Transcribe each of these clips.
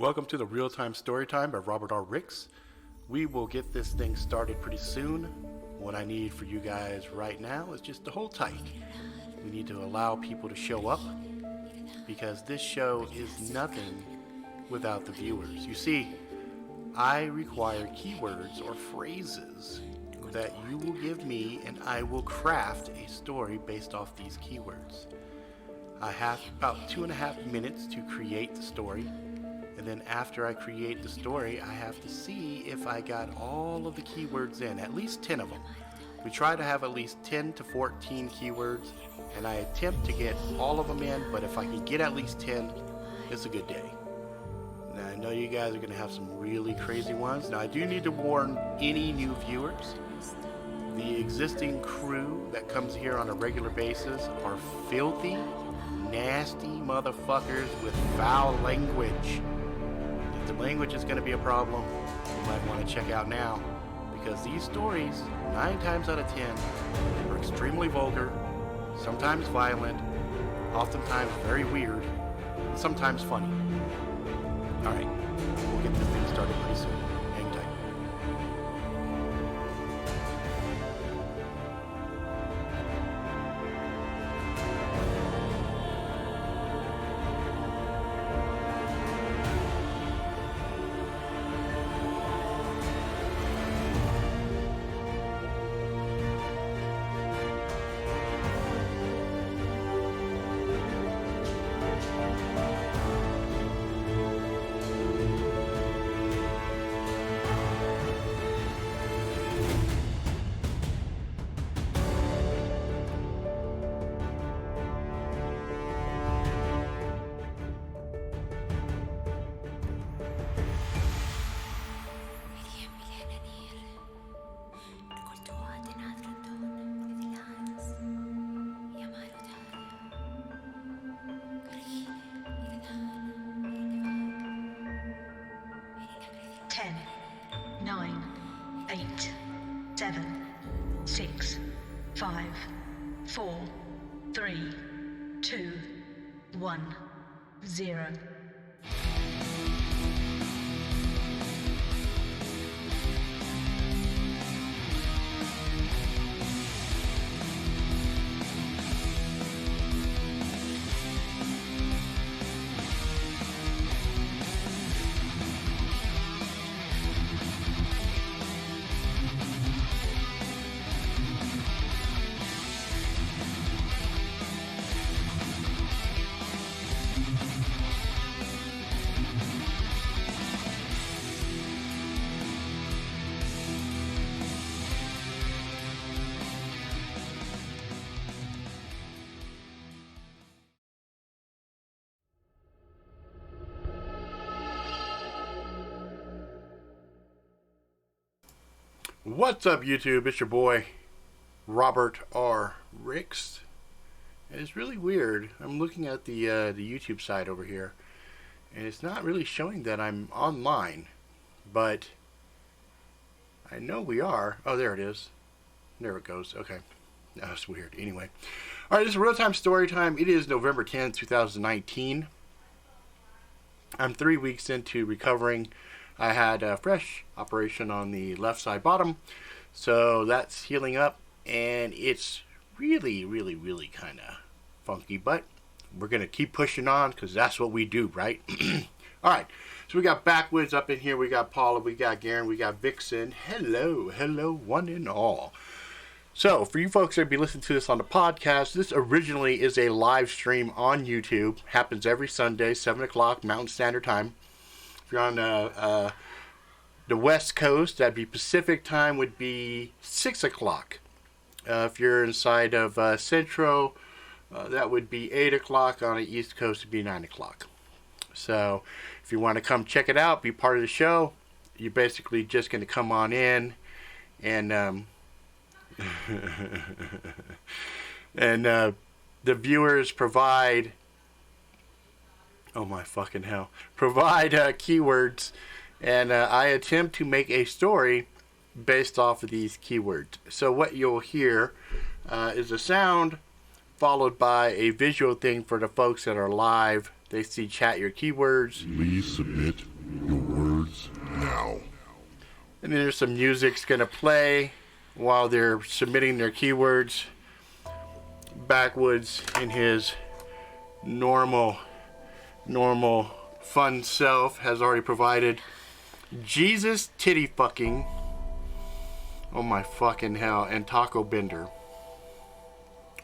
Welcome to the Real-Time Storytime by Robert R. Ricks. We will get this thing started pretty soon. What I need for you guys right now is just to hold tight. We need to allow people to show up because this show is nothing without the viewers. You see, I require keywords or phrases that you will give me, and I will craft a story based off these keywords. I have about 2.5 minutes to create the story, and then after I create the story, I have to see if I got all of the keywords in, at least 10 of them. We try to have at least 10 to 14 keywords, and I attempt to get all of them in, but if I can get at least 10, it's a good day. Now, I know you guys are going to have some really crazy ones. Now, I do need to warn any new viewers. The existing crew that comes here on a regular basis are filthy, nasty motherfuckers with foul language. If the language is going to be a problem, you might want to check out now, because these stories, 9 times out of 10, are extremely vulgar, sometimes violent, oftentimes very weird, and sometimes funny. Alright, we'll get this thing started pretty soon. Hang tight. Ten, 9, 8, 7, 6, 5, 4, 3, 2, 1, 0. What's up, YouTube? It's your boy, Robert R. Ricks. And it's really weird. I'm looking at the YouTube side over here, and it's not really showing that I'm online, but I know we are. Oh, there it is. There it goes. Okay. That's weird. Anyway. Alright, this is Real-Time Storytime. It is November 10th, 2019. I'm 3 weeks into recovering. I had a fresh operation on the left side bottom, so that's healing up, and it's really kind of funky, but we're going to keep pushing on because that's what we do, right? Alright, so we got Backwoods up in here, we got Paula, we got Garen, we got Vixen. Hello, one and all. So, for you folks that be listening to this on the podcast, this originally is a live stream on YouTube. Happens every Sunday, 7 o'clock Mountain Standard Time. If you're on the West Coast, that'd be Pacific time, would be 6 o'clock. If you're inside of Central, that would be 8 o'clock. On the East Coast, it'd be 9 o'clock. So if you want to come check it out, be part of the show, you're basically just going to come on in and and the viewers provide, oh my fucking hell, provide keywords, and I attempt to make a story based off of these keywords. So what you'll hear is a sound followed by a visual thing for the folks that are live. They see chat your keywords. Please submit your words now. And then there's some music's gonna play while they're submitting their keywords. Backwoods in his normal fun self has already provided Jesus titty fucking. Oh my fucking hell. And taco bender.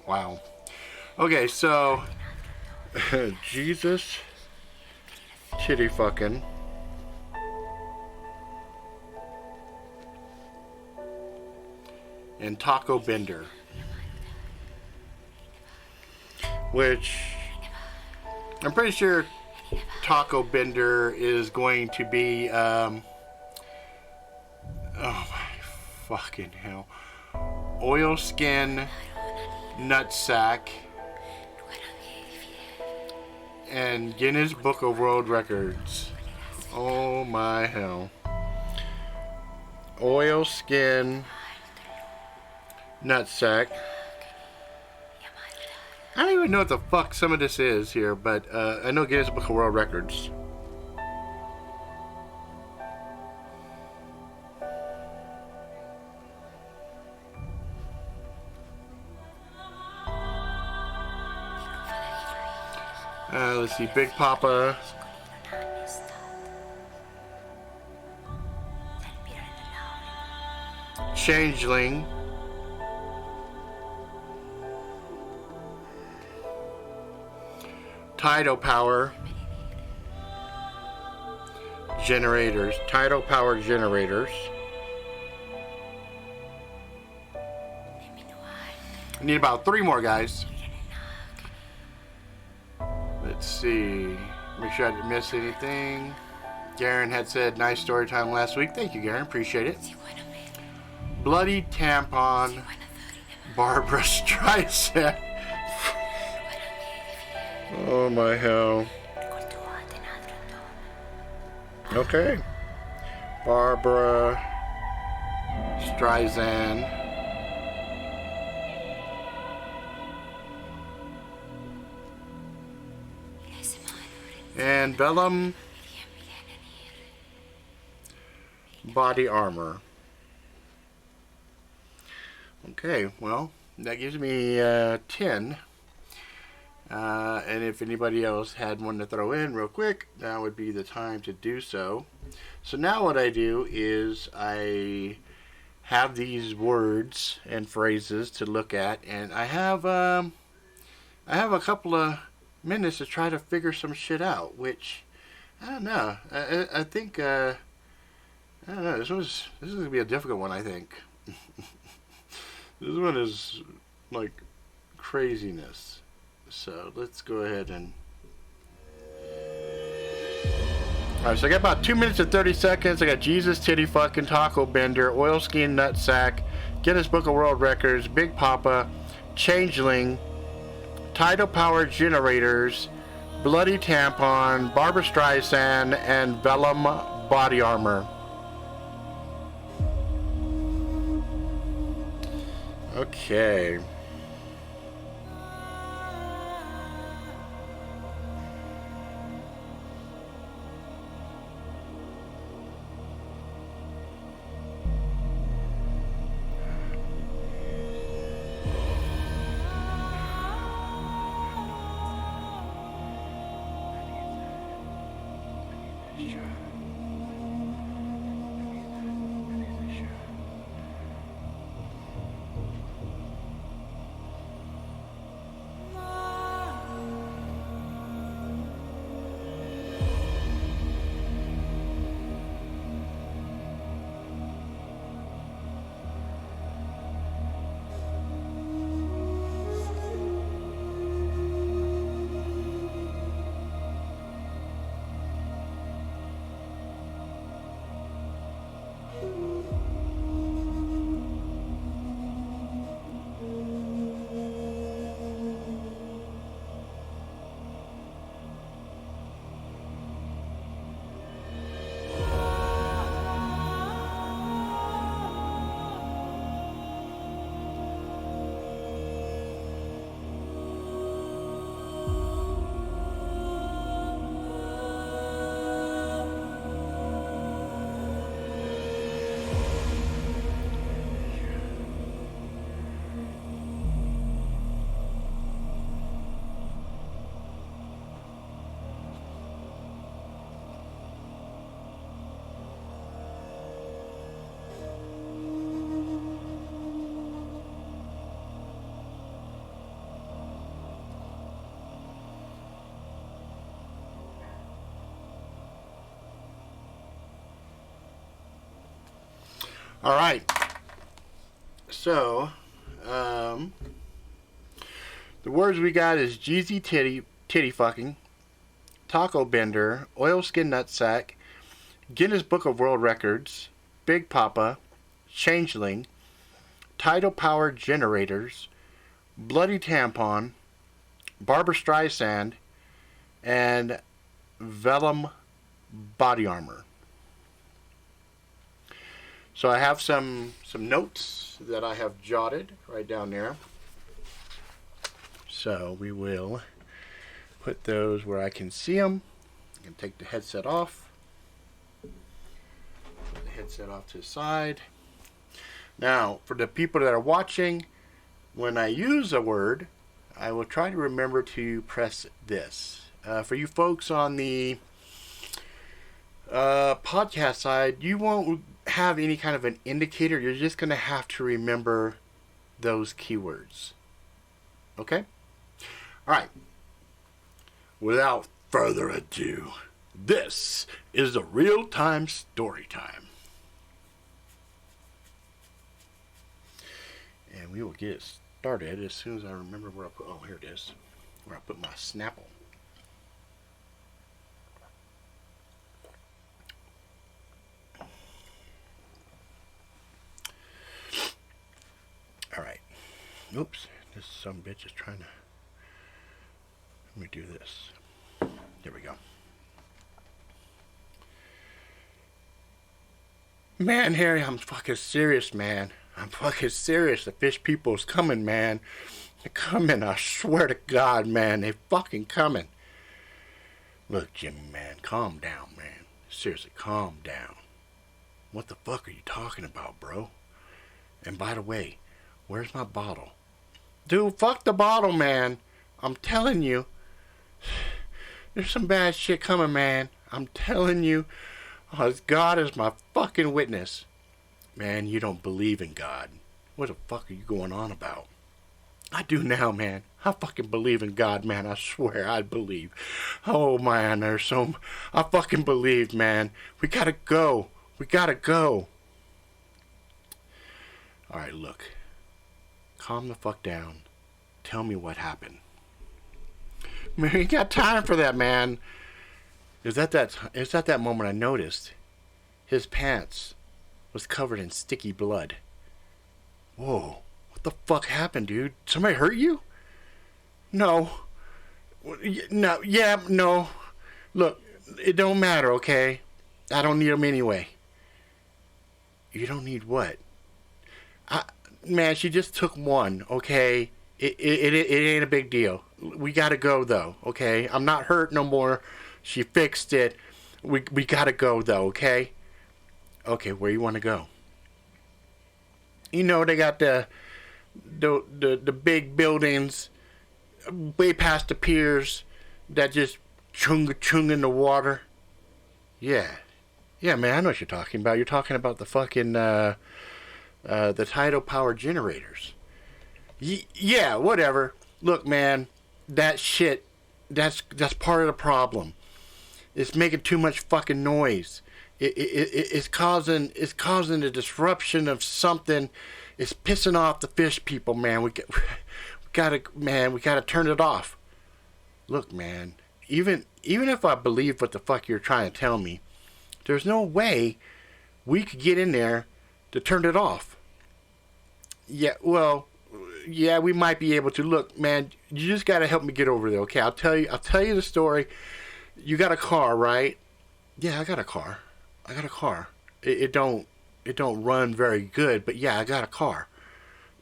Wow. Okay, so Jesus titty fucking. And taco bender. Which I'm pretty sure taco bender is going to be oh my fucking hell. Oilskin nutsack and Guinness Book of World Records. Oh my hell. Oilskin nutsack. I don't even know what the fuck some of this is here, but I know Guinness Book of World Records. Let's see, Big Papa. Changling. Tidal Power. Generators. Tidal Power generators. I need about 3 more, guys. Let's see. Make sure I didn't miss anything. Garen had said nice story time last week. Thank you, Garen. Appreciate it. Bloody tampon. Barbara Streisand. Oh my hell. Okay. Barbara Streisand. And Vellum body armor. Okay, well, that gives me 10. And if anybody else had one to throw in real quick, now would be the time to do so. So now what I do is I have these words and phrases to look at, and I have a couple of minutes to try to figure some shit out, which I don't know. I think I don't know. This is gonna be a difficult one. I think this one is like craziness. So let's go ahead and. Alright, so I got about 2 minutes and 30 seconds. I got Jesus titty fucking taco bender, oilskin nutsack, Guinness Book of World Records, Big Papa, Changling, Tidal Power generators, bloody tampon, Barbara Streisand, and Vellum body armor. Okay. All right. So, the words we got is Jeezy titty fucking, taco bender, oilskin nutsack, Guinness Book of World Records, Big Papa, Changling, Tidal Power generators, bloody tampon, Barbara Streisand, and Vellum body armor. So I have some notes that I have jotted right down there. So we will put those where I can see them. I can take the headset off. Put the headset off to the side. Now, for the people that are watching, when I use a word, I will try to remember to press this. For you folks on the podcast side, you won't have any kind of an indicator. You're just going to have to remember those keywords. Okay? All right. Without further ado, this is the Real-Time Storytime. And we will get started as soon as I remember where I put, oh, here it is, where I put my Snapple. All right. Oops, this some bitch is trying to, let me do this. There we go. Man, Harry, I'm fucking serious, man. I'm fucking serious. The fish people's coming, man. They're coming. I swear to God, man. They fucking coming. Look, Jimmie, man. Calm down, man. Seriously, calm down. What the fuck are you talking about, bro? And by the way, where's my bottle? Dude, fuck the bottle, man. I'm telling you. There's some bad shit coming, man. I'm telling you. Oh, God is my fucking witness. Man, you don't believe in God. What the fuck are you going on about? I do now, man. I fucking believe in God, man. I swear I believe. Oh, man, I fucking believe, man. We gotta go. We gotta go. Alright, look. Calm the fuck down. Tell me what happened. Man, you got time for that, man. Is that that moment I noticed? His pants was covered in sticky blood. Whoa, what the fuck happened, dude? Somebody hurt you? No. No, yeah, no. Look, it don't matter, okay? I don't need them anyway. You don't need what? Man, she just took one, okay? It ain't a big deal. We gotta go, though, okay? I'm not hurt no more. She fixed it. We gotta go, though, okay? Okay, where you want to go? You know, they got the big buildings way past the piers that just chung in the water. Yeah, man, I know what you're talking about. You're talking about the fucking the Tidal Power generators. Yeah, whatever. Look, man, that shit, that's part of the problem. It's making too much fucking noise. It's causing a disruption of something. It's pissing off the fish people, man. We gotta turn it off. Look, man, even if I believe what the fuck you're trying to tell me, there's no way we could get in there to turn it off. Yeah, well, yeah, we might be able to. Look, man, you just gotta help me get over there, okay? I'll tell you the story. You got a car, right? Yeah, I got a car. It don't run very good, but yeah, I got a car.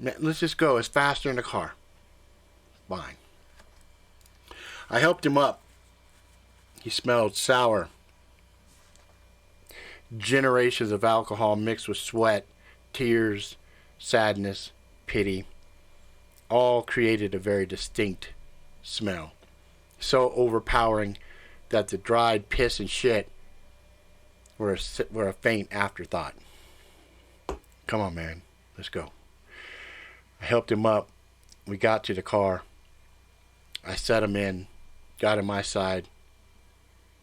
Let's just go. It's faster in the car. Fine. I helped him up. He smelled sour. Generations of alcohol mixed with sweat, tears, sadness, pity, all created a very distinct smell. So overpowering that the dried piss and shit were a faint afterthought. Come on, man. Let's go. I helped him up. We got to the car. I set him in. Got on my side.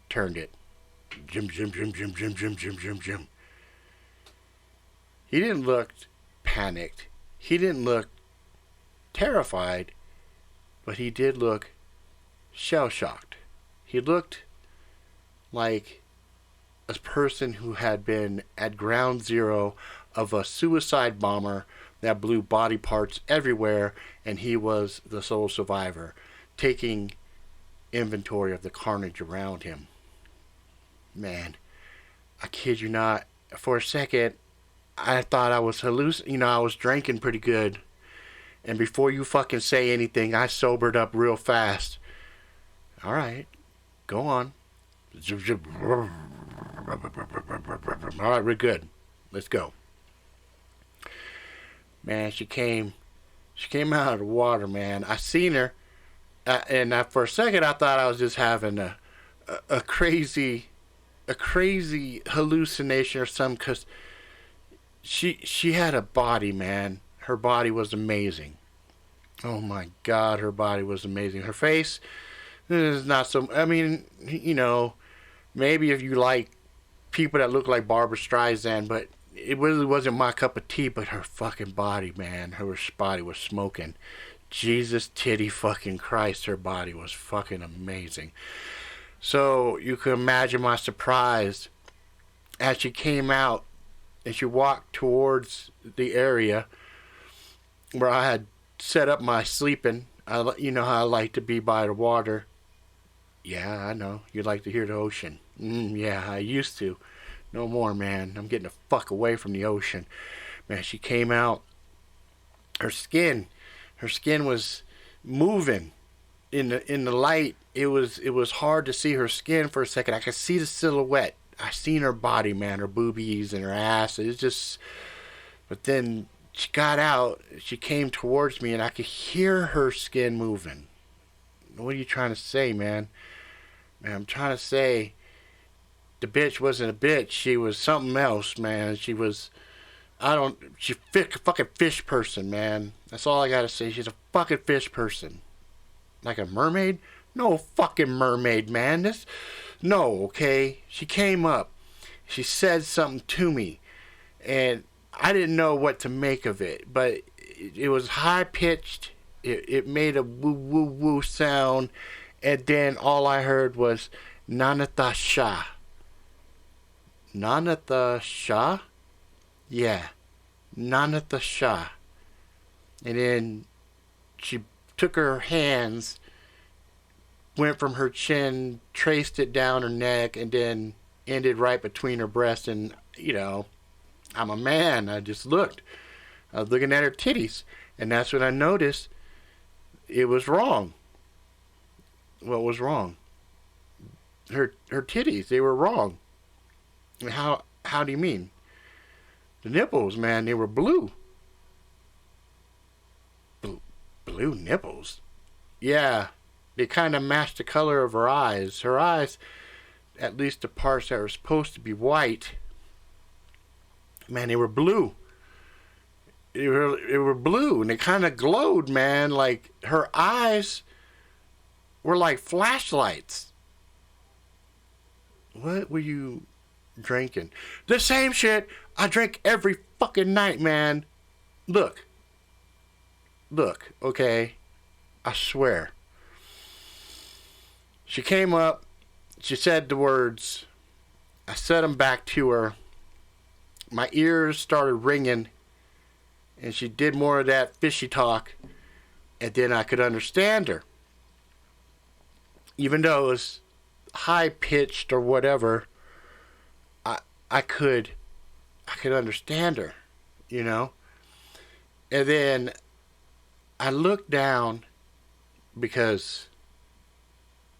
Turned it. Jim. He didn't look panicked. He didn't look terrified, but he did look shell-shocked. He looked like a person who had been at ground zero of a suicide bomber that blew body parts everywhere, and he was the sole survivor, taking inventory of the carnage around him. Man, I kid you not, for a second, I thought I was hallucinating. I was drinking pretty good. And before you fucking say anything, I sobered up real fast. All right, go on. All right, we're good. Let's go. Man, she came out of the water, man. I seen her, and for a second I thought I was just having a crazy hallucination or something, because she had a body, man. Her body was amazing. Oh my God, her body was amazing. Her face is not so. I mean, maybe if you like people that look like Barbara Streisand, but it really wasn't my cup of tea. But her fucking body, man, her body was smoking. Jesus titty fucking Christ, her body was fucking amazing. So you can imagine my surprise as she came out and she walked towards the area where I had set up my sleeping. You know how I like to be by the water. Yeah, I know. You like to hear the ocean. Yeah, I used to. No more, man. I'm getting the fuck away from the ocean. Man, she came out. Her skin was moving in the light. It was hard to see her skin for a second. I could see the silhouette. I seen her body, man, her boobies and her ass. It was just. But then she got out. She came towards me, and I could hear her skin moving. What are you trying to say, man? Man, I'm trying to say the bitch wasn't a bitch. She was something else, man. She was. Fucking fish person, man. That's all I gotta say. She's a fucking fish person. Like a mermaid? No fucking mermaid, man. No, okay? She came up. She said something to me. And I didn't know what to make of it. But it was high-pitched. It made a woo-woo-woo sound. And then all I heard was, Nanatha Shah. Nanatha Shah? Yeah. Nanatha Shah. And then she took her hands, went from her chin, traced it down her neck, and then ended right between her breasts. And, I'm a man. I just looked. I was looking at her titties. And that's when I noticed it was wrong. What was wrong? Her titties, they were wrong. How do you mean? The nipples, man, they were blue. Blue nipples? Yeah, they kind of matched the color of her eyes. Her eyes, at least the parts that were supposed to be white, man, they were blue. They were blue, and they kind of glowed, man. Like, her eyes were like flashlights. What were you drinking? The same shit I drink every fucking night, man. Look, okay? I swear. She came up. She said the words. I said them back to her. My ears started ringing. And she did more of that fishy talk. And then I could understand her. Even though it was high-pitched or whatever, I could understand her, And then I looked down because,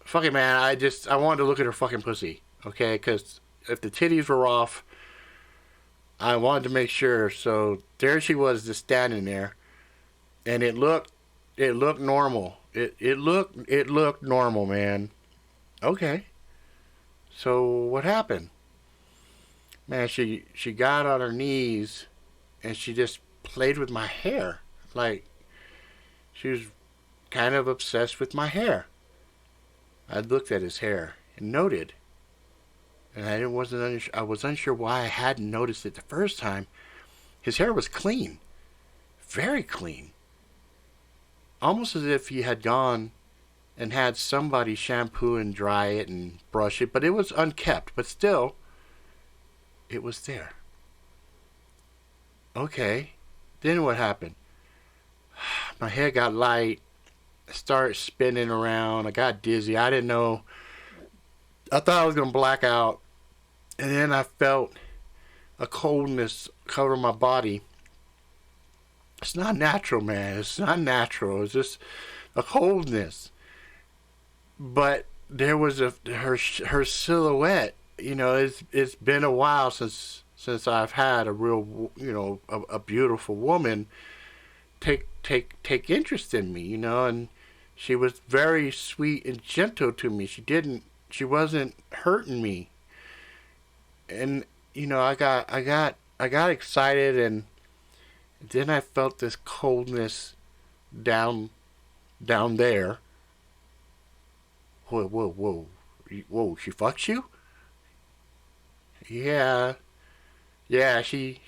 fucking man, I wanted to look at her fucking pussy, okay? Because if the titties were off, I wanted to make sure. So there she was, just standing there, and it looked normal. It looked normal, man. Okay. So what happened? Man, she got on her knees and she just played with my hair. Like, she was kind of obsessed with my hair. I looked at his hair and noted. And I was unsure why I hadn't noticed it the first time. His hair was clean. Very clean. Almost as if he had gone and had somebody shampoo and dry it and brush it, but it was unkept. But still, it was there. Okay, then what happened? My head got light. I started spinning around. I got dizzy. I didn't know. I thought I was going to black out. And then I felt a coldness cover my body. It's not natural, man. It's not natural. It's just a coldness. But there was her silhouette. You know, it's been a while since I've had a real, you know, a beautiful woman take interest in me, you know, and she was very sweet and gentle to me. She wasn't hurting me. And you know, I got excited, and then I felt this coldness down there. Whoa, she fucks you? Yeah, she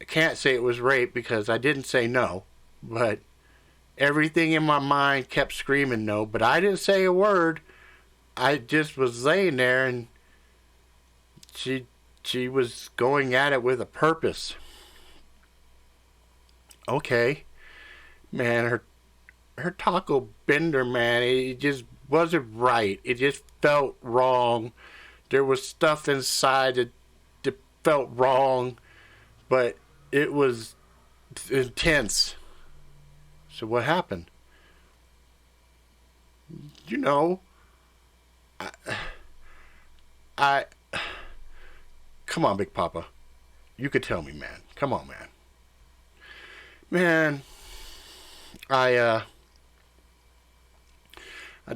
I can't say it was rape because I didn't say no, but everything in my mind kept screaming no, but I didn't say a word. I just was laying there, and she was going at it with a purpose. Okay, man, her taco bender, man, it just wasn't right. It just felt wrong. There was stuff inside that felt wrong, but it was intense. So what happened? You know, I come on, Big Papa. You could tell me, man. Come on, man. Man, I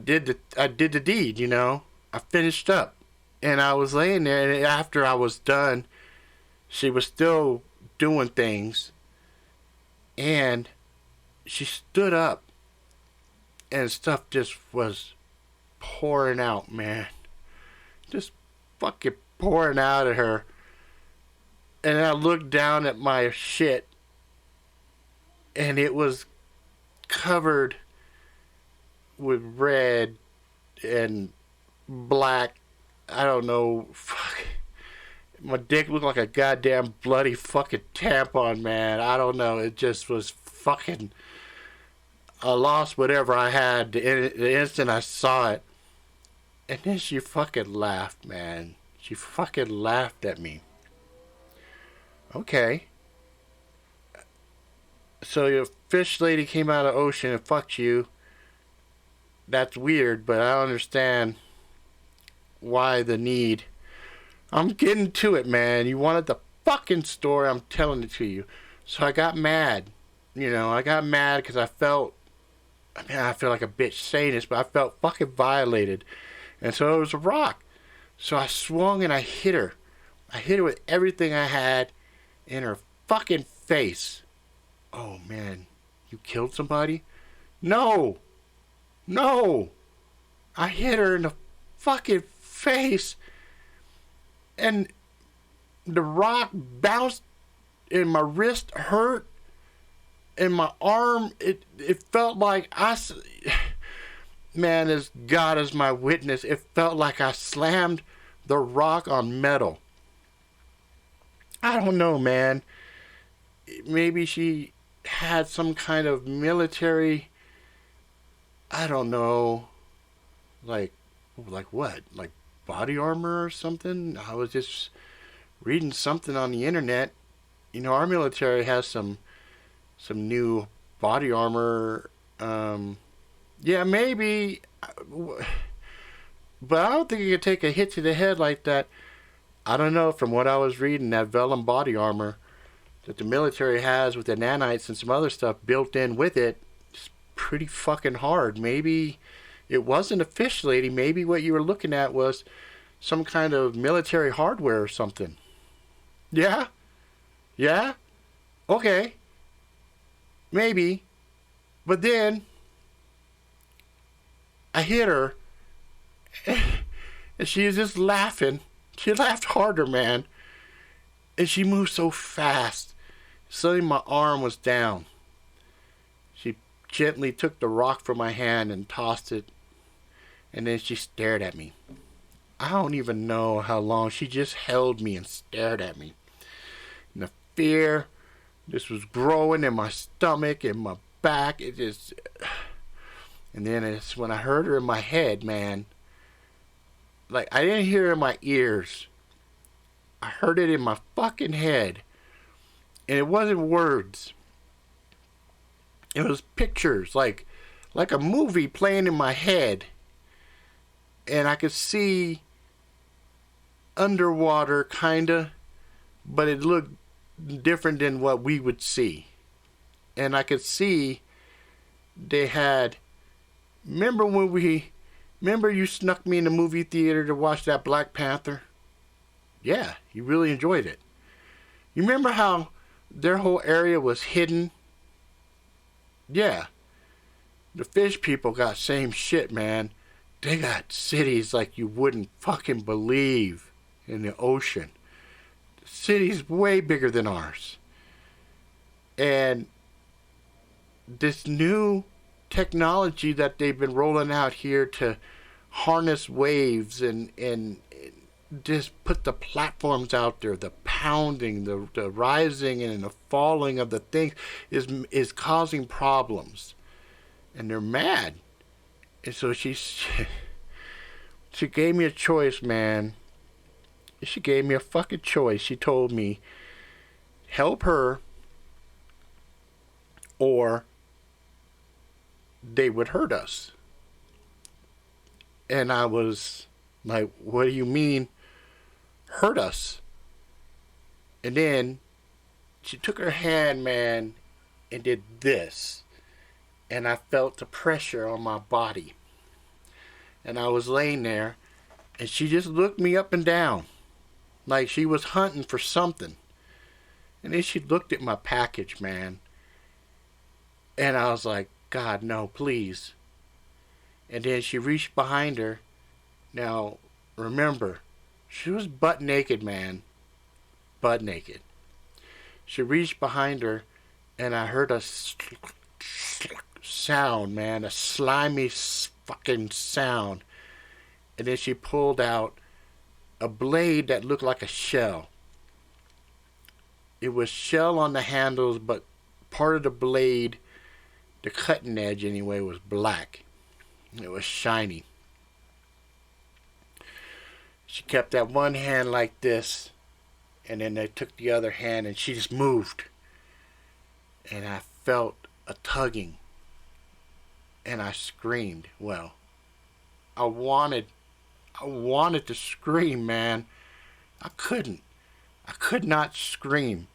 did the deed, you know. I finished up. And I was laying there, and after I was done, she was still doing things. And she stood up, and stuff just was pouring out, man. Just fucking pouring out of her. And I looked down at my shit, and it was covered with red and black. I don't know. Fuck. My dick looked like a goddamn bloody fucking tampon, man. I don't know. It just was fucking. I lost whatever I had the instant I saw it. And then she fucking laughed, man. She fucking laughed at me. Okay. So your fish lady came out of the ocean and fucked you. That's weird, but I don't understand why the need. I'm getting to it, man. You wanted the fucking story. I'm telling it to you. So I got mad. You know, I got mad because I feel like a bitch saying this, but I felt fucking violated. And so it was a rock. So I swung and I hit her. I hit her with everything I had in her fucking face. Oh, man. You killed somebody? No. I hit her in the fucking face. And the rock bounced and my wrist hurt. And my arm, it felt like man, as God is my witness, it felt like I slammed the rock on metal. I don't know, man. Maybe she had some kind of military, I don't know, like what? Like body armor or something? I was just reading something on the internet. You know, our military has some new body armor. Yeah, maybe. But I don't think you could take a hit to the head like that. I don't know, from what I was reading, that Vellum body armor that the military has with the nanites and some other stuff built in with it is pretty fucking hard. Maybe it wasn't a fish lady. Maybe what you were looking at was some kind of military hardware or something. Yeah? Yeah? Okay. Maybe. But then I hit her and she was just laughing. She laughed harder, man. And she moved so fast. Suddenly my arm was down. She gently took the rock from my hand and tossed it. And then she stared at me. I don't even know how long. She just held me and stared at me. And the fear, this was growing in my stomach and my back. It just... And then it's when I heard her in my head, man. Like, I didn't hear her in my ears. I heard it in my fucking head. And it wasn't words. It was pictures, like a movie playing in my head. And I could see underwater, kinda, but it looked different than what we would see. And I could see they had... Remember you snuck me in the movie theater to watch that Black Panther? Yeah, you really enjoyed it. You remember how their whole area was hidden? Yeah. The fish people got same shit, man. They got cities like you wouldn't fucking believe in the ocean. The city's way bigger than ours. And this new technology that they've been rolling out here to harness waves and just put the platforms out there, the pounding, the rising and the falling of the things is causing problems. And they're mad. And so she gave me a choice, man. She gave me a fucking choice. She told me, help her or they would hurt us. And I was like, what do you mean hurt us? And then she took her hand, man, and did this. And I felt the pressure on my body. And I was laying there, and she just looked me up and down, like she was hunting for something. And then she looked at my package, man. And I was like, God, no, please. And then she reached behind her. Now, remember, she was butt naked, man. Butt naked. She reached behind her, and I heard a sound, man. A slimy fucking sound. And then she pulled out a blade that looked like a shell. It was shell on the handles, but part of the blade, the cutting edge anyway, was black. It was shiny. She kept that one hand like this, and then they took the other hand and she just moved. And I felt a tugging. And I screamed. Well, I wanted to scream, man. I couldn't. I could not scream.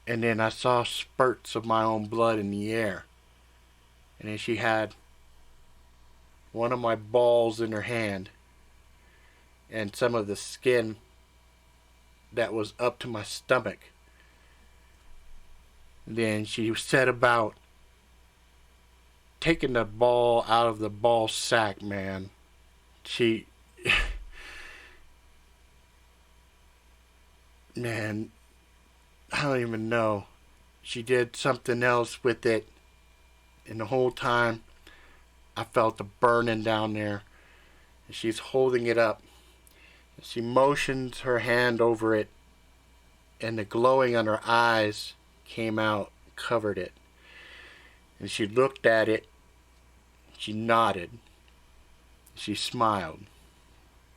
And then I saw spurts of my own blood in the air. And then she had one of my balls in her hand. And some of the skin that was up to my stomach. And then she set about taking the ball out of the ball sack, man. She... Man, I don't even know. She did something else with it. And the whole time, I felt the burning down there. And she's holding it up. She motions her hand over it. And the glowing on her eyes came out, covered it. And she looked at it. She nodded. She smiled.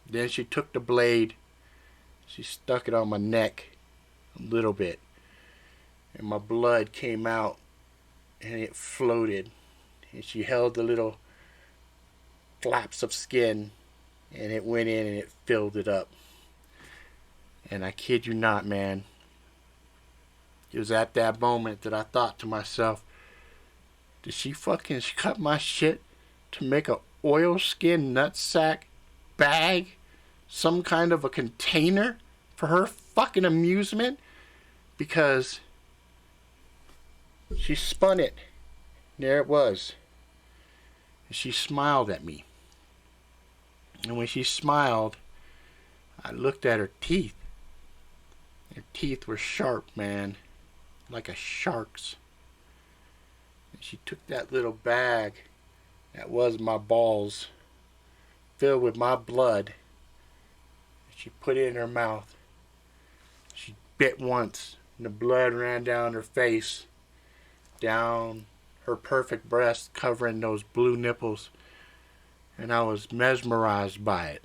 Then she took the blade. She stuck it on my neck a little bit. And my blood came out and it floated. And she held the little flaps of skin and it went in and it filled it up. And I kid you not, man. It was at that moment that I thought to myself, did she fucking cut my shit to make a oilskin nutsack bag? Some kind of a container for her fucking amusement? Because she spun it. There it was. And she smiled at me. And when she smiled, I looked at her teeth. Her teeth were sharp, man, like a shark's. And she took that little bag that was my balls, filled with my blood. She put it in her mouth. She bit once, and the blood ran down her face, down her perfect breast, covering those blue nipples, and I was mesmerized by it.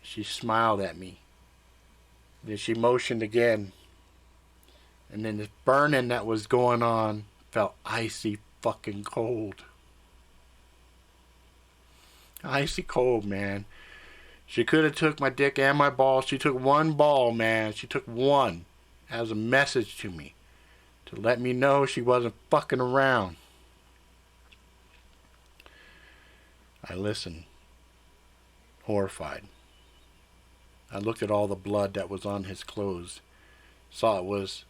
She smiled at me. Then she motioned again, and then the burning that was going on felt icy fucking cold. Icy cold, man. She could have took my dick and my ball. She took one ball, man. She took one as a message to me, to let me know she wasn't fucking around. I listened, horrified. I looked at all the blood that was on his clothes, saw it was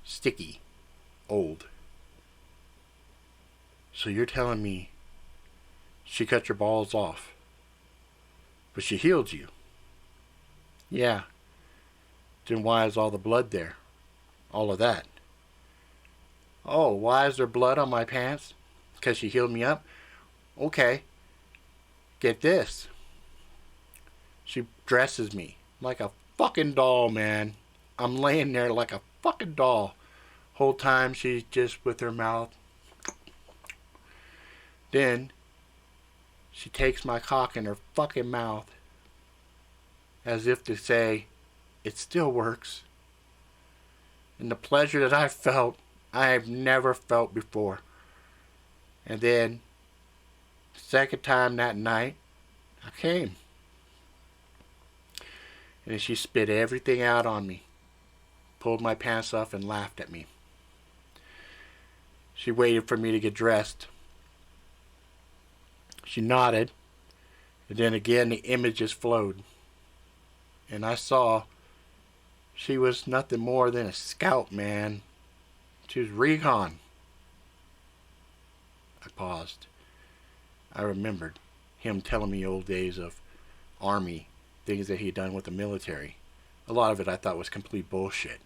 sticky, old. So you're telling me she cut your balls off, but she healed you? Yeah. Then why is all the blood there? All of that. Oh, why is there blood on my pants? Because she healed me up? Okay. Get this. She dresses me like a fucking doll, man. I'm laying there like a fucking doll. Whole time she's just with her mouth. Then she takes my cock in her fucking mouth, as if to say, it still works. And the pleasure that I felt, I've never felt before. And then, second time that night, I came. And she spit everything out on me, pulled my pants off and laughed at me. She waited for me to get dressed. She nodded, and then again the images flowed. And I saw she was nothing more than a scout, man. She was recon. I paused. I remembered him telling me old days of Army, things that he'd done with the military. A lot of it I thought was complete bullshit.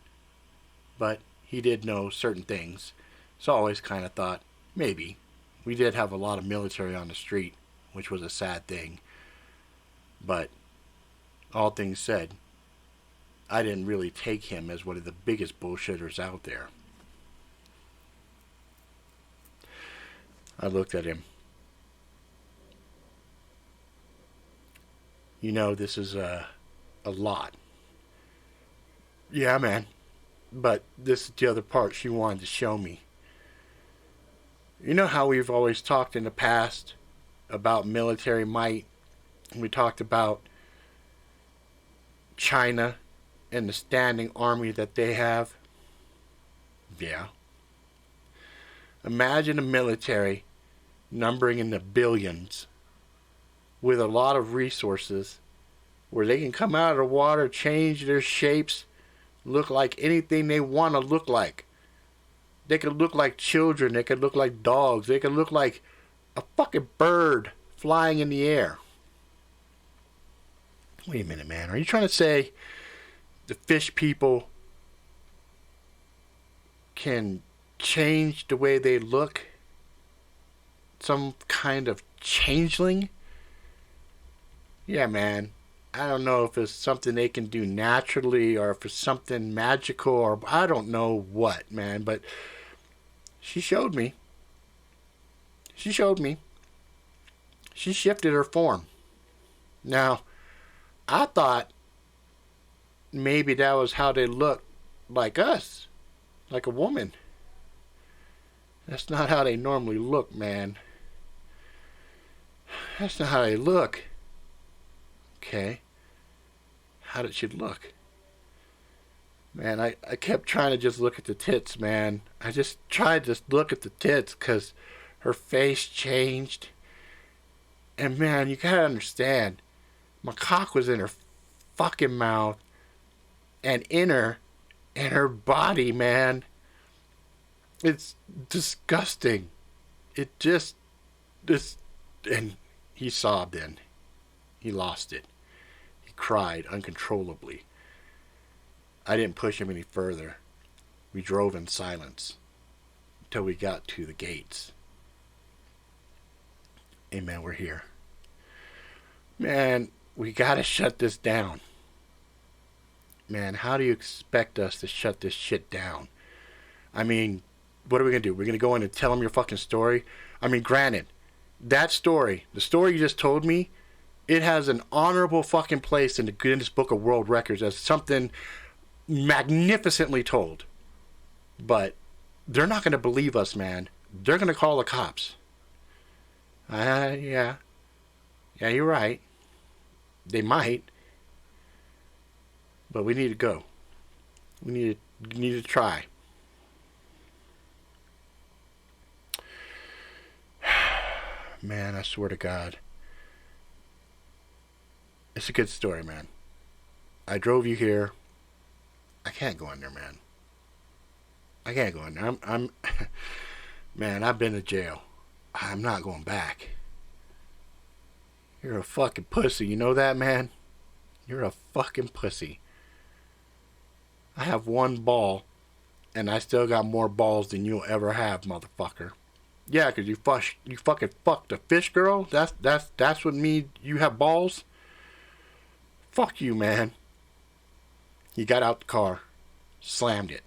But he did know certain things, so I always kind of thought, maybe. We did have a lot of military on the street, which was a sad thing. But all things said, I didn't really take him as one of the biggest bullshitters out there. I looked at him. You know, this is a lot. Yeah, man. But this is the other part she wanted to show me. You know how we've always talked in the past about military might? We talked about China and the standing army that they have. Yeah. Imagine a military numbering in the billions with a lot of resources where they can come out of the water, change their shapes, look like anything they want to look like. They could look like children. They could look like dogs. They could look like a fucking bird flying in the air. Wait a minute, man. Are you trying to say the fish people can change the way they look? Some kind of changeling? Yeah, man. I don't know if it's something they can do naturally or if it's something magical or I don't know what, man. But she showed me. She showed me. She shifted her form. Now, I thought maybe that was how they look like us, like a woman. That's not how they normally look, man. That's not how they look. Okay. How did she look? Man, I kept trying to just look at the tits, man. I just tried to look at the tits because her face changed. And man, you gotta understand, my cock was in her fucking mouth and in her body, man. It's disgusting. It just, and he sobbed then. He lost it. He He cried uncontrollably. I didn't push him any further. We drove in silence until we got to the gates. Hey man, we're here. Man, we gotta shut this down. Man, how do you expect us to shut this shit down? I mean, what are we gonna do? We're gonna go in and tell them your fucking story? I mean, granted, that story, the story you just told me, it has an honorable fucking place in the Guinness Book of World Records as something magnificently told. But they're not gonna believe us, man. They're gonna call the cops. Yeah. Yeah, you're right. They might. But we need to go. We need to try. Man, I swear to God. It's a good story, man. I drove you here. I can't go in there, man. I can't go in there. I'm man, I've been to jail. I'm not going back. You're a fucking pussy. You know that, man? You're a fucking pussy. I have one ball, and I still got more balls than you'll ever have, motherfucker. Yeah, 'cause you fucking fucked a fish girl? That's what means you have balls? Fuck you, man. He got out the car, slammed it.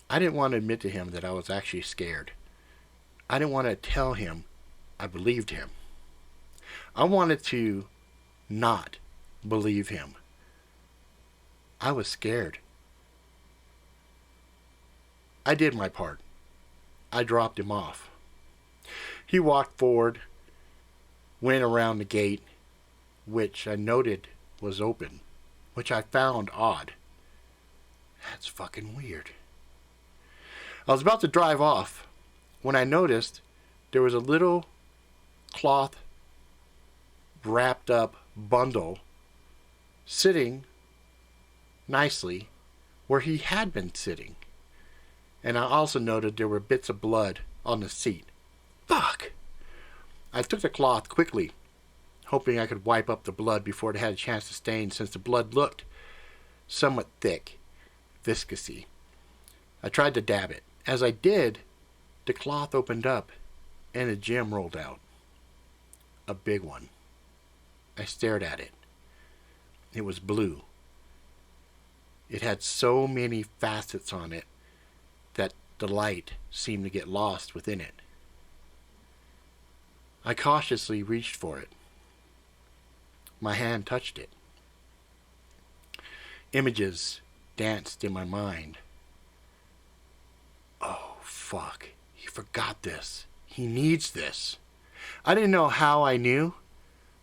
I didn't want to admit to him that I was actually scared. I didn't want to tell him I believed him. I wanted to not believe him. I was scared. I did my part. I dropped him off. He walked forward, went around the gate, which I noted was open, which I found odd. That's fucking weird. I was about to drive off when I noticed there was a little cloth wrapped up bundle sitting nicely where he had been sitting. And I also noted there were bits of blood on the seat. Fuck! I took the cloth quickly, hoping I could wipe up the blood before it had a chance to stain, since the blood looked somewhat thick, viscousy. I tried to dab it. As I did, the cloth opened up and a gem rolled out. A big one. I stared at it. It was blue. It had so many facets on it that the light seemed to get lost within it. I cautiously reached for it. My hand touched it. Images danced in my mind. Oh, fuck. He forgot this. He needs this. I didn't know how I knew,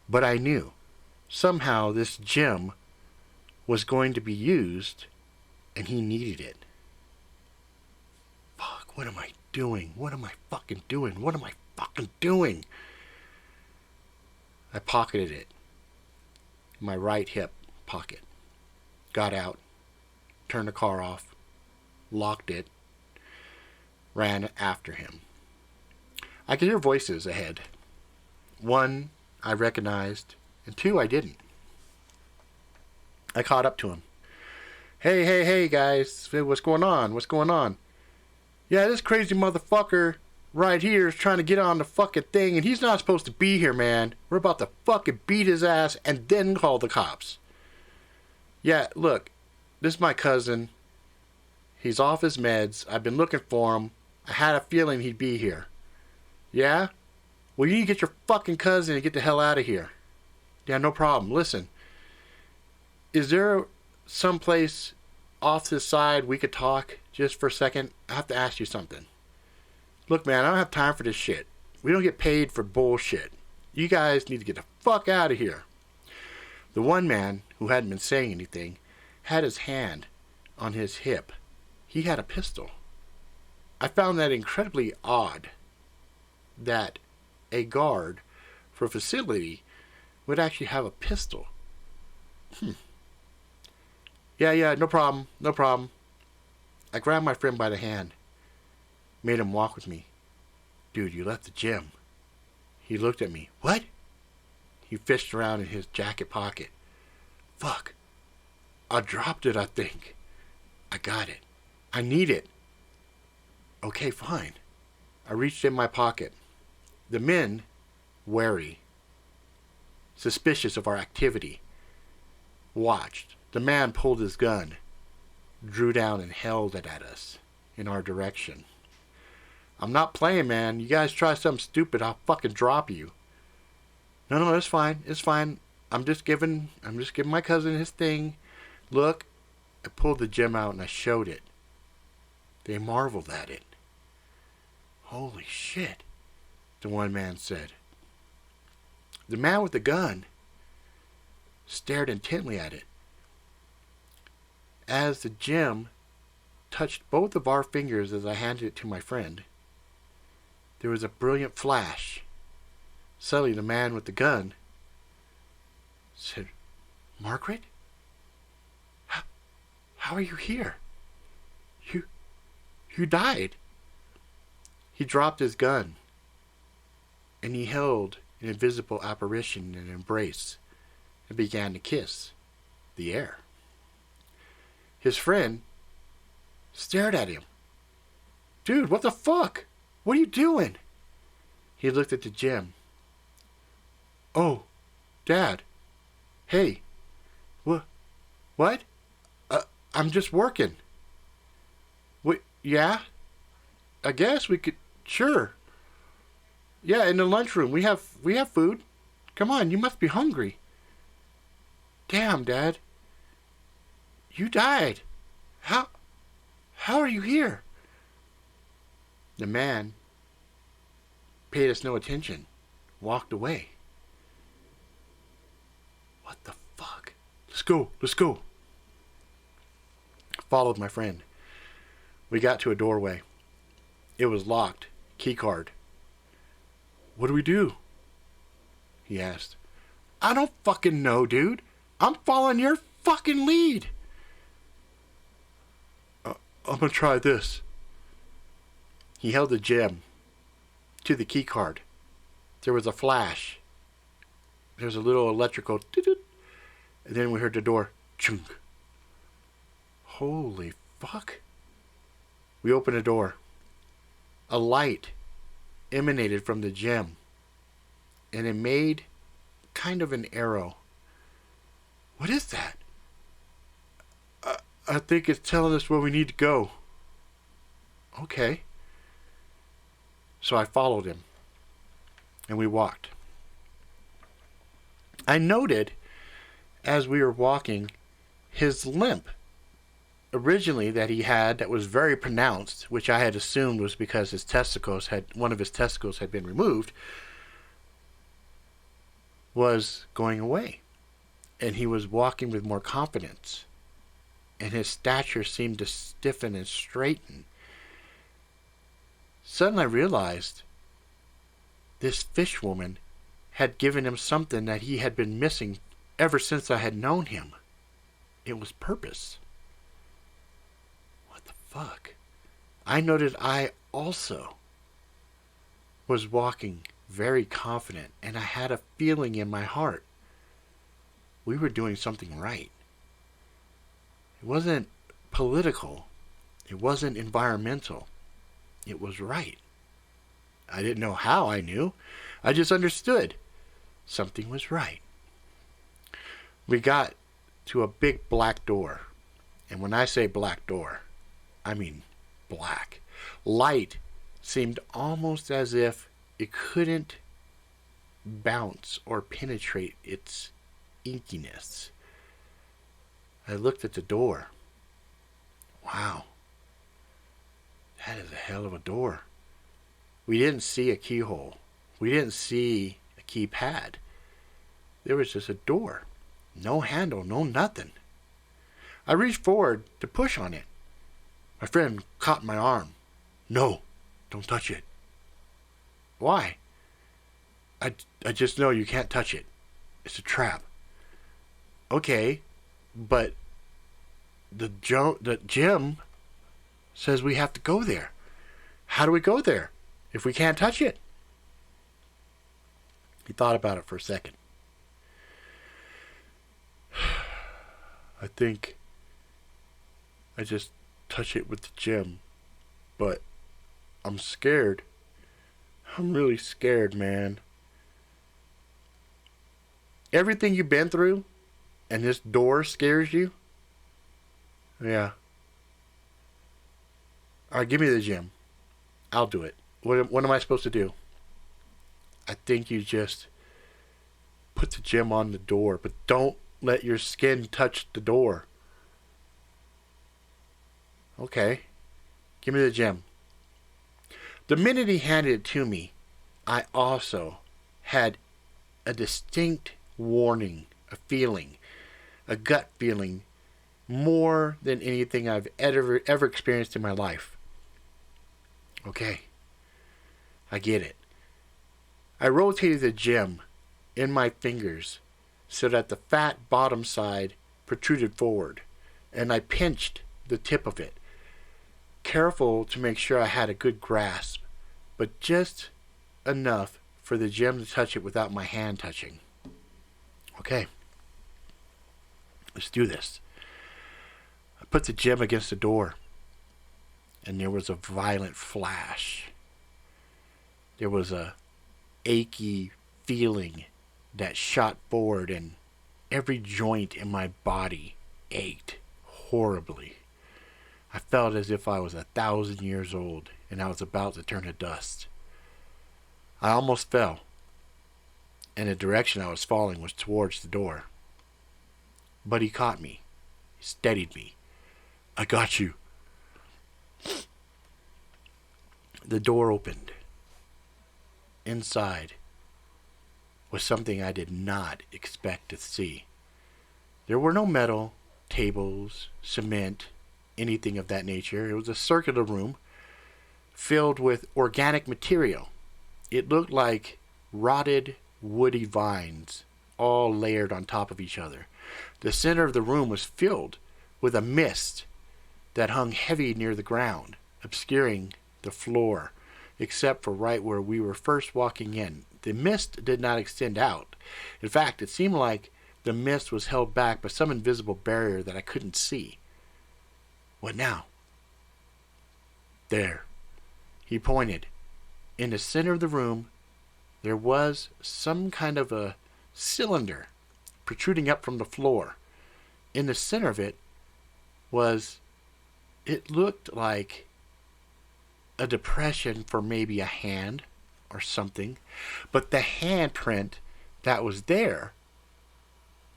but I knew. Somehow this gem was going to be used, and he needed it. Fuck, what am I doing? What am I fucking doing? What am I fucking doing? I pocketed it in my right hip pocket. Got out, turned the car off, locked it, ran after him. I could hear voices ahead. One I recognized, and two I didn't. I caught up to him. Hey, guys, what's going on? What's going on? Yeah, this crazy motherfucker right here is trying to get on the fucking thing, and he's not supposed to be here, man. We're about to fucking beat his ass and then call the cops. Yeah, look, this is my cousin. He's off his meds. I've been looking for him. I had a feeling he'd be here. Yeah? Well, you need to get your fucking cousin and get the hell out of here. Yeah, no problem. Listen, is there someplace off to the side we could talk just for a second? I have to ask you something. Look, man, I don't have time for this shit. We don't get paid for bullshit. You guys need to get the fuck out of here. The one man, who hadn't been saying anything, had his hand on his hip. He had a pistol. I found that incredibly odd that a guard for a facility would actually have a pistol. Yeah, no problem. I grabbed my friend by the hand, made him walk with me. Dude, you left the gym. He looked at me. What? He fished around in his jacket pocket. Fuck. I dropped it, I think. I got it. I need it. Okay, fine. I reached in my pocket. The men, wary, suspicious of our activity, watched. The man pulled his gun, drew down and held it at us in our direction. I'm not playing, man. You guys try something stupid, I'll fucking drop you. No, it's fine. It's fine. I'm just giving my cousin his thing. Look, I pulled the gem out and I showed it. They marveled at it. Holy shit, the one man said. The man with the gun stared intently at it. As the gem touched both of our fingers as I handed it to my friend, there was a brilliant flash. Suddenly the man with the gun said, Margaret? How are you here? You died. He dropped his gun, and he held an invisible apparition in an embrace and began to kiss the air. His friend stared at him. Dude, what the fuck? What are you doing? He looked at the gem. Oh, Dad. Hey. What? I'm just working. What? Yeah? I guess we could. Sure. Yeah, in the lunchroom. We have food. Come on, you must be hungry. Damn, Dad. You died. How are you here? The man paid us no attention, walked away. What the fuck? Let's go. Followed my friend. We got to a doorway. It was locked. Key card. What do we do? He asked. I don't fucking know, dude. I'm following your fucking lead. I'm gonna try this. He held the gem to the key card. There was a flash. There was a little electrical and then we heard the door chunk. Holy fuck. We opened the door. A light emanated from the gem, and it made kind of an arrow. What is that? I think it's telling us where we need to go. Okay. So I followed him, and we walked. I noted, as we were walking, his limp, originally that he had, that was very pronounced, which I had assumed was because one of his testicles had been removed, was going away. And he was walking with more confidence. And his stature seemed to stiffen and straighten. Suddenly I realized this fish woman had given him something that he had been missing ever since I had known him. It was purpose. What the fuck? I noted I also was walking very confident, and I had a feeling in my heart we were doing something right. It wasn't political. It wasn't environmental. It was right. I didn't know how I knew. I just understood. Something was right. We got to a big black door. And when I say black door, I mean black. Light seemed almost as if it couldn't bounce or penetrate its inkiness. I looked at the door. Wow. That is a hell of a door. We didn't see a keyhole. We didn't see a keypad. There was just a door. No handle, no nothing. I reached forward to push on it. My friend caught my arm. No, don't touch it. Why? I just know you can't touch it. It's a trap. Okay, but the gym says we have to go there. How do we go there if we can't touch it? He thought about it for a second. I think I just touch it with the gem, but I'm scared. I'm really scared, man. Everything you've been through, and this door scares you? Yeah. Alright, give me the gem. I'll do it. What am I supposed to do? I think you just put the gem on the door, but don't let your skin touch the door. Okay. Give me the gem. The minute he handed it to me, I also had a distinct warning, a feeling, a gut feeling, more than anything I've ever experienced in my life. Okay. I get it. I rotated the gem in my fingers so that the fat bottom side protruded forward, and I pinched the tip of it, careful to make sure I had a good grasp, but just enough for the gem to touch it without my hand touching. Okay. Let's do this. I put the gem against the door, and there was a violent flash. There was a achy feeling that shot forward, and every joint in my body ached horribly. I felt as if I was 1,000 years old and I was about to turn to dust. I almost fell, and the direction I was falling was towards the door. But he caught me. He steadied me. I got you. The door opened. Inside was something I did not expect to see. There were no metal, tables, cement, anything of that nature. It was a circular room filled with organic material. It looked like rotted, woody vines, all layered on top of each other. The center of the room was filled with a mist that hung heavy near the ground, obscuring the floor, except for right where we were first walking in. The mist did not extend out. In fact, it seemed like the mist was held back by some invisible barrier that I couldn't see. What now? There. He pointed. In the center of the room, there was some kind of a cylinder protruding up from the floor. In the center of it looked like a depression for maybe a hand or something, but the handprint that was there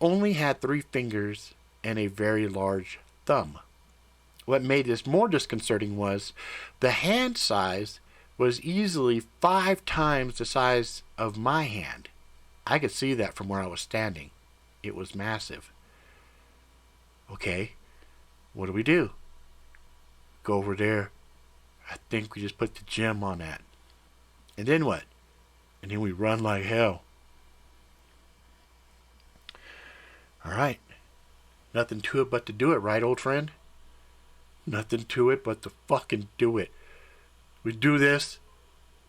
only had 3 fingers and a very large thumb. What made this more disconcerting was the hand size was easily 5 times the size of my hand. I could see that from where I was standing. It was massive. Okay, what do we do? Go over there. I think we just put the gem on that. And then what? And then we run like hell. Alright. Nothing to it but to do it, right, old friend? Nothing to it but to fucking do it. We do this.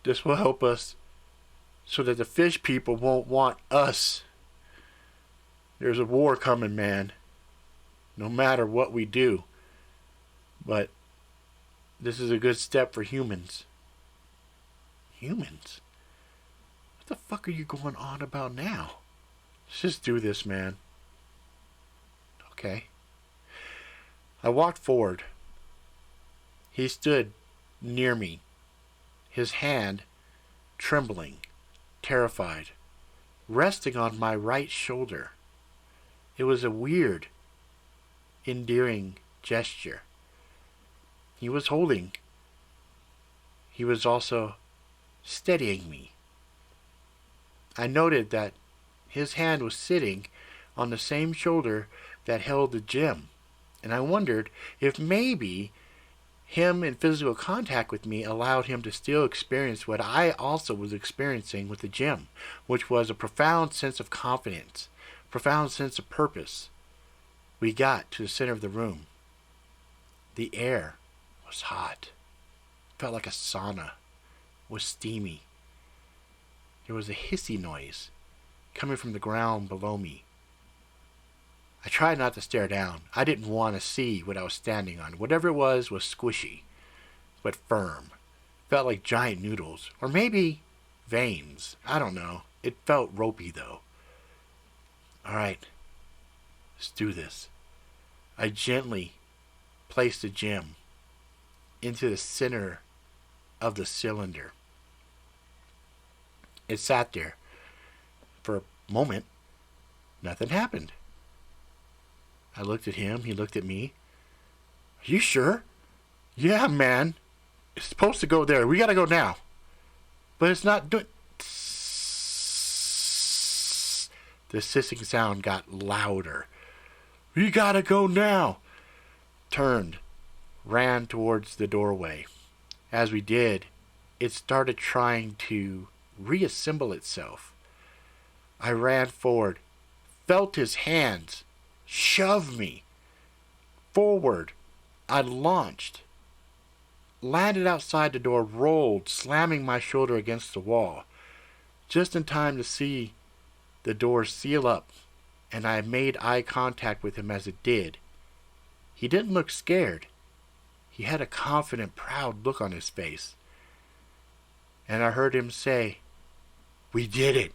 This will help us so that the fish people won't want us. There's a war coming, man. No matter what we do. But this is a good step for humans. Humans? What the fuck are you going on about now? Let's just do this, man. Okay. I walked forward. He stood near me, his hand trembling, terrified, resting on my right shoulder. It was a weird, endearing gesture. He was holding. He was also steadying me. I noted that his hand was sitting on the same shoulder that held the gem, and I wondered if maybe him in physical contact with me allowed him to still experience what I also was experiencing with the gem, which was a profound sense of confidence, profound sense of purpose. We got to the center of the room. The air was hot. Felt like a sauna. Was steamy. There was a hissy noise coming from the ground below me. I tried not to stare down. I didn't want to see what I was standing on. Whatever it was squishy, but firm. Felt like giant noodles. Or maybe veins. I don't know. It felt ropey, though. All right. Let's do this. I gently placed the gem into the center of the cylinder. It sat there. For a moment, nothing happened. I looked at him. He looked at me. Are you sure? Yeah, man. It's supposed to go there. We gotta go now. But it's not doing... The hissing sound got louder. We gotta go now. Turned. Ran towards the doorway. As we did, it started trying to reassemble itself. I ran forward. Felt his hands shove me forward. I launched, landed outside the door, rolled, slamming my shoulder against the wall, just in time to see the door seal up, and I made eye contact with him as it did. He didn't look scared. He had a confident, proud look on his face. And I heard him say, "We did it."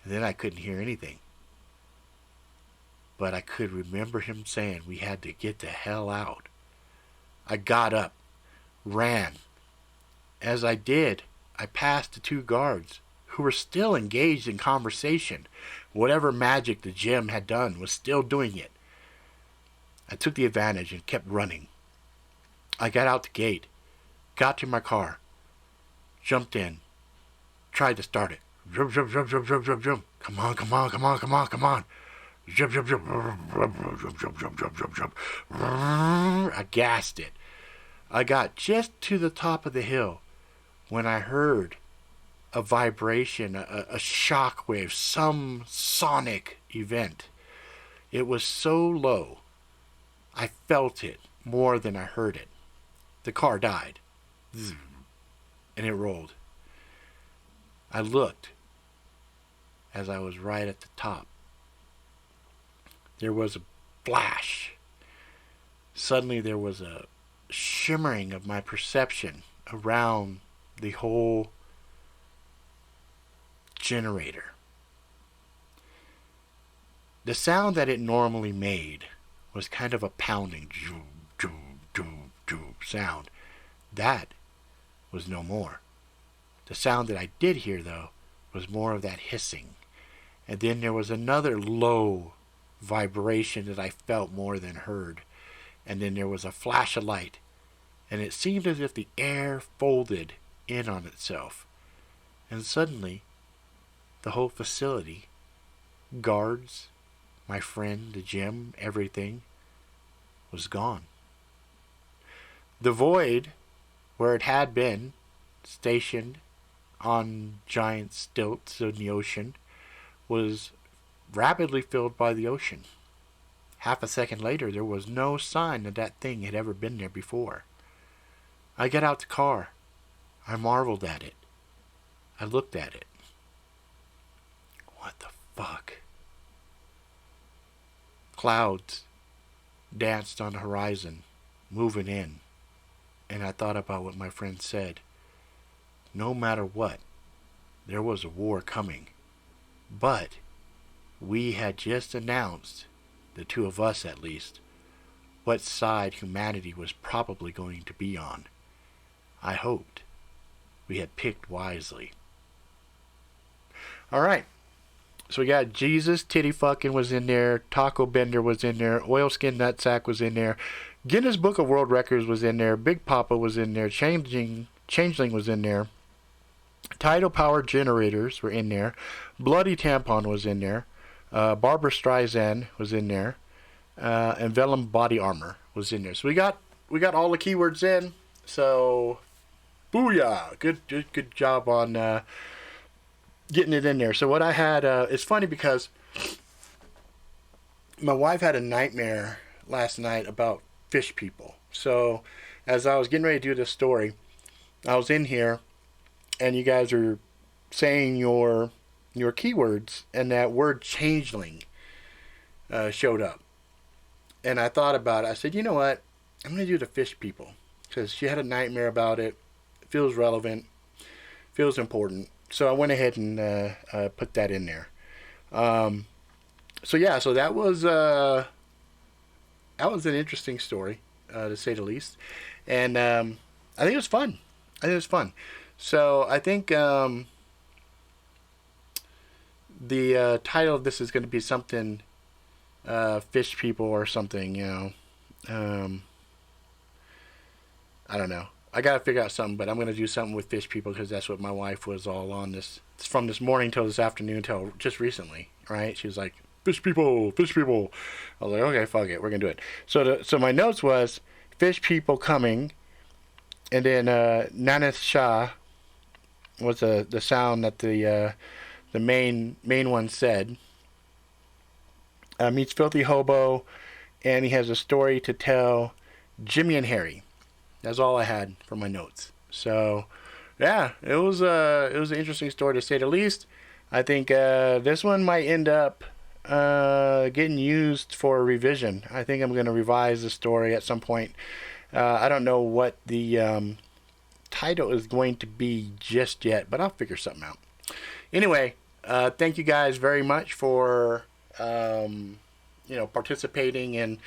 And then I couldn't hear anything. But I could remember him saying we had to get the hell out. I got up, ran. As I did, I passed the two guards, who were still engaged in conversation. Whatever magic the gem had done was still doing it. I took the advantage and kept running. I got out the gate, got to my car, jumped in, tried to start it. Jump, jump, jump, jump, jump, jump, jump. Come on, come on, come on, come on, come on. Jump, jump, jump, jump, jump, jump, jump, jump, jump, jump. I gassed it. I got just to the top of the hill when I heard a vibration, a shock wave, some sonic event. It was so low, I felt it more than I heard it. The car died, and it rolled. I looked as I was right at the top. There was a flash. Suddenly there was a shimmering of my perception around the whole generator. The sound that it normally made was kind of a pounding sound. That was no more. The sound that I did hear, though, was more of that hissing. And then there was another low vibration that I felt more than heard. And then there was a flash of light. And it seemed as if the air folded in on itself. And suddenly, the whole facility, guards, my friend, the gym, everything, was gone. The void, where it had been, stationed on giant stilts in the ocean, was rapidly filled by the ocean. Half a second later, there was no sign that that thing had ever been there before. I got out the car. I marveled at it. I looked at it. What the fuck? Clouds danced on the horizon, moving in. And I thought about what my friend said. No matter what, there was a war coming. But we had just announced, the two of us at least, what side humanity was probably going to be on. I hoped we had picked wisely. Alright, so we got Jesus Titty Fucking was in there, Taco Bender was in there, Oilskin Nutsack was in there, Guinness Book of World Records was in there, Big Papa was in there, Changling was in there, Tidal Power generators were in there, Bloody Tampon was in there, Barbara Streisand was in there, and Vellum body armor was in there. So we got all the keywords in. So, booyah! Good job on getting it in there. So what I had, it's funny because my wife had a nightmare last night about fish people. So as I was getting ready to do this story, I was in here, and you guys are saying your keywords, and that word changeling showed up. And I thought about it. I said, you know what? I'm going to do the fish people. Because she had a nightmare about it. It feels relevant. Feels important. So I went ahead and put that in there. So yeah, so that was an interesting story, to say the least. And I think it was fun. So I think the title of this is going to be something fish people or something, I don't know. I got to figure out something, but I'm going to do something with fish people because that's what my wife was all on this. It's from this morning till this afternoon till just recently, right? She was like, fish people, fish people. I was like, okay, fuck it. We're going to do it. So my notes was fish people coming, and then Nanith Shah was the sound that the main one said. Meets filthy hobo, and he has a story to tell. Jimmie and Harry. That's all I had for my notes. So, yeah, it was an interesting story to say the least. I think this one might end up getting used for a revision. I think I'm going to revise the story at some point. I don't know what the title is going to be just yet, but I'll figure something out. Anyway, thank you guys very much for participating and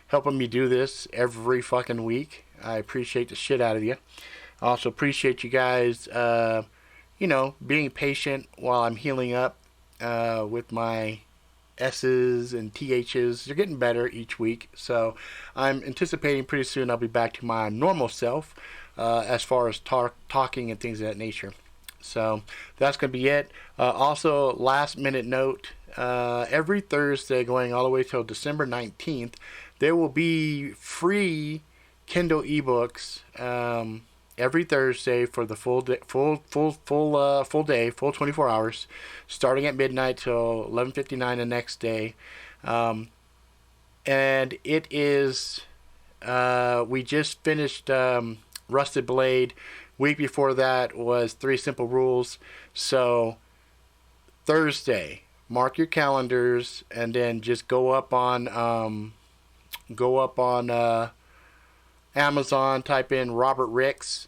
helping me do this every fucking week. I appreciate the shit out of you. I also appreciate you guys, being patient while I'm healing up with my S's and TH's. They're getting better each week. So I'm anticipating pretty soon I'll be back to my normal self as far as talking and things of that nature. So that's going to be it. Also, last minute note, every Thursday going all the way till December 19th, there will be free Kindle eBooks every Thursday for the full 24 hours, starting at midnight till 11:59 the next day. And it is, we just finished Rusted Blade. Week before that was 3 Simple Rules. So Thursday, mark your calendars, and then just go up on Amazon, type in Robert Ricks,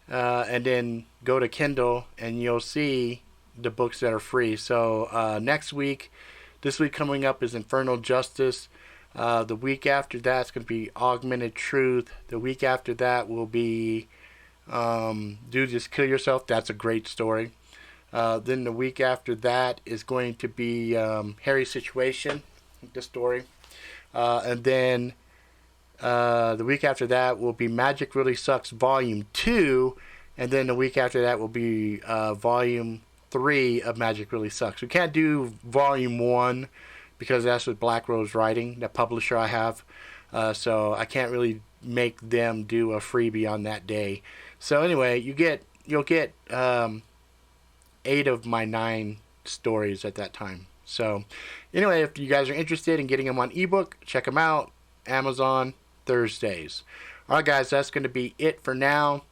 and then go to Kindle, and you'll see the books that are free. So this week coming up is Infernal Justice. The week after that's going to be Augmented Truth. The week after that will be Dude, Just Kill Yourself. That's a great story. Then the week after that is going to be Harry's Situation, the story. And then the week after that will be Magic Really Sucks Volume 2. And then the week after that will be Volume 3 of Magic Really Sucks. We can't do Volume 1 because that's with Black Rose Writing, the publisher I have. So I can't really make them do a freebie on that day. So anyway, you'll get 8 of my 9 stories at that time. So anyway, if you guys are interested in getting them on ebook, check them out. Amazon, Thursdays. Alright guys, that's going to be it for now.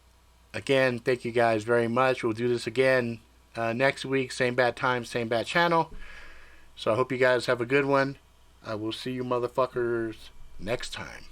Again, thank you guys very much. We'll do this again next week. Same bad time, same bad channel. So I hope you guys have a good one. I will see you motherfuckers next time.